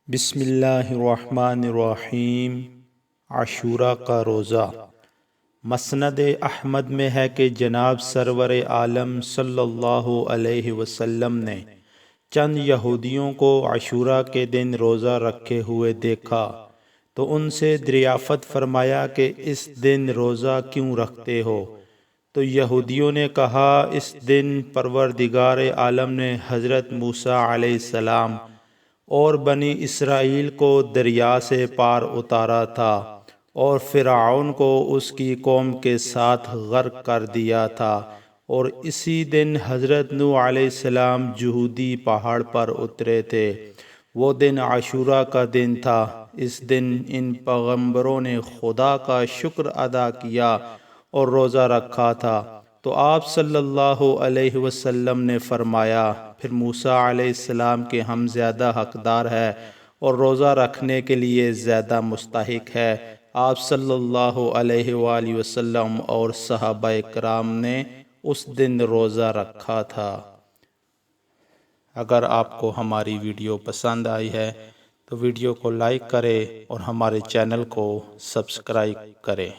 بسم اللہ الرحمن الرحیم۔ عاشورہ کا روزہ۔ مسند احمد میں ہے کہ جناب سرور عالم صلی اللہ علیہ وسلم نے چند یہودیوں کو عاشورہ کے دن روزہ رکھے ہوئے دیکھا تو ان سے دریافت فرمایا کہ اس دن روزہ کیوں رکھتے ہو؟ تو یہودیوں نے کہا، اس دن پروردگار عالم نے حضرت موسیٰ علیہ السلام اور بنی اسرائیل کو دریا سے پار اتارا تھا اور فرعون کو اس کی قوم کے ساتھ غرق کر دیا تھا، اور اسی دن حضرت نوح علیہ السلام جہودی پہاڑ پر اترے تھے۔ وہ دن عاشورہ کا دن تھا۔ اس دن ان پیغمبروں نے خدا کا شکر ادا کیا اور روزہ رکھا تھا۔ تو آپ صلی اللہ علیہ وسلم نے فرمایا، پھر موسیٰ علیہ السلام کے ہم زیادہ حقدار ہے اور روزہ رکھنے کے لیے زیادہ مستحق ہے۔ آپ صلی اللہ علیہ وآلہ وسلم اور صحابہ کرام نے اس دن روزہ رکھا تھا۔ اگر آپ کو ہماری ویڈیو پسند آئی ہے تو ویڈیو کو لائک کریں اور ہمارے چینل کو سبسکرائب کریں۔